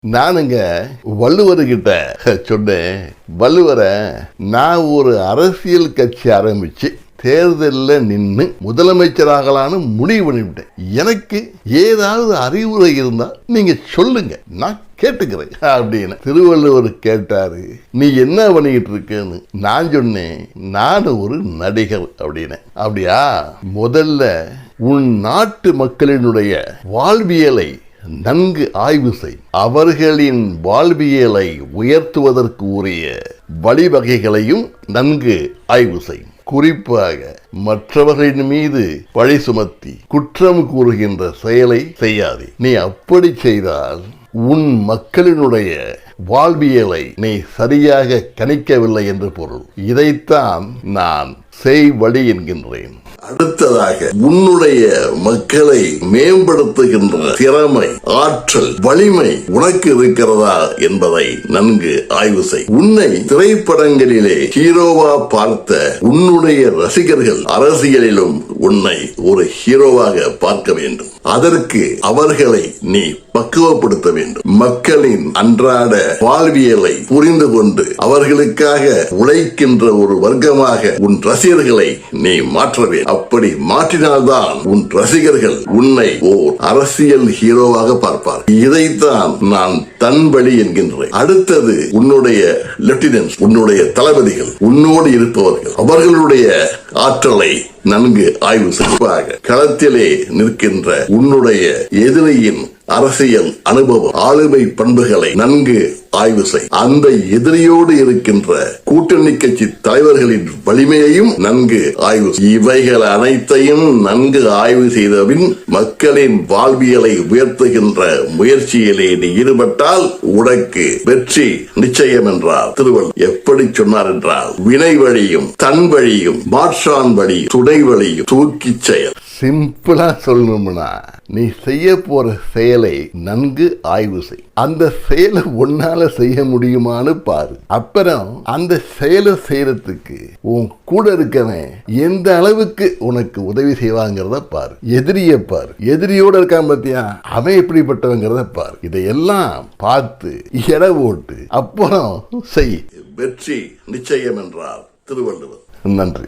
நானுங்க வள்ளுவர்கிட்ட சொன்னேன், வள்ளுவரை நான் ஒரு அரசியல் கட்சி ஆரம்பிச்சு தேர்தலில் நின்று முதலமைச்சராகலான்னு முடிவு பண்ணிவிட்டேன். எனக்கு ஏதாவது அறிவுரை இருந்தா நீங்க சொல்லுங்க, நான் கேட்டுக்கிறேன் அப்படின்னு திருவள்ளுவர் கேட்டாரு. நீ என்ன பண்ணிக்கிட்டு இருக்கேன்னு நான் சொன்னேன், நான் ஒரு நடிகர் அப்படின்னு. அப்படியா? முதல்ல உன் நாட்டு மக்களினுடைய வாழ்வியலை நன்கு ஆய்வு செய். அவர்களின் வாழ்வியலை உயர்த்துவதற்கு உரிய வழிவகைகளையும் நன்கு ஆய்வு செய். குறிப்பாக மற்றவர்களின் மீது பழி சுமத்தி குற்றம் கூறுகின்ற செயலை செய்யாதே. நீ அப்படி செய்தால் உன் மக்களினுடைய வாழ்வியலை நீ சரியாக கணிக்கவில்லை என்று பொருள். இதைத்தான் நான் செய் வழி என்கின்றேன். அடுத்ததாக, உன்னுடைய மக்களை மேம்படுத்துகின்ற திறமை, ஆற்றல், வலிமை உனக்கு இருக்கிறதா என்பதை நன்கு ஆய்வு செய். உன்னை திரைப்படங்களிலே ஹீரோவா பார்த்த உன்னுடைய ரசிகர்கள் அரசியலிலும் உன்னை ஒரு ஹீரோவாக பார்க்க வேண்டும். அதற்கு அவர்களை நீ பக்குவப்படுத்த வேண்டும். மக்களின் அன்றாட வாழ்வியலை புரிந்து கொண்டு அவர்களுக்காக உழைக்கின்ற ஒரு வர்க்கமாக உன் ரசிகர்களை நீ மாற்ற வேண்டும். அப்படி மாற்றினால்தான் உன் ரசிகர்கள் உன்னை ஓர் அரசியல் ஹீரோவாக பார்ப்பார். இதைத்தான் நான் தன் வழி என்கின்றேன். அடுத்தது, உன்னுடைய லெப்டினன்ட், உன்னுடைய தளபதிகள், உன்னோடு இருப்பவர்கள், அவர்களுடைய ஆற்றலை நன்கு ஆய்வு செய்வாக. களத்திலே நிற்கின்ற உன்னுடைய எதிரியின் அரசியல் அனுபவம், ஆளுமை பண்புகளை நன்கு ஆய்வு செய். அந்த எதிரியோடு இருக்கின்ற கூட்டணி கட்சி தலைவர்களின் வலிமையையும் நன்கு ஆய்வு செய். இவைகள் அனைத்தையும் நன்கு ஆய்வு செய்தபின் மக்களின் வாழ்வியலை உயர்த்துகின்ற முயற்சியிலே நீ ஈடுபட்டால் உனக்கு வெற்றி நிச்சயம் என்றார் திருவள்ளுவர். எப்படி சொன்னார் என்றால், வினை வழியும் தன் வழியும் மாற்றான் வழியும் துணை வழியும் தூக்கி செயல். சிம்பிளா சொல்லணும்னா, நீ செய்ய போற செயலை நன்கு ஆய்வு செய். அந்த செயலை உன்னால செய்ய முடியுமான்னு பாரு. அப்புறம் அந்த செயலை செய்யறதுக்கு உன் கூட இருக்கவன் எந்த அளவுக்கு உனக்கு உதவி செய்வாங்கிறத பாரு. எதிரிய பாரு, எதிரியோட இருக்கான் பாத்தியா, அவன் எப்படிப்பட்டவங்கிறத பாரு. இதையெல்லாம் பார்த்து எடை போட்டு அப்புறம் செய். வெற்றி நிச்சயம் என்றார் திருவள்ளுவர். நன்றி.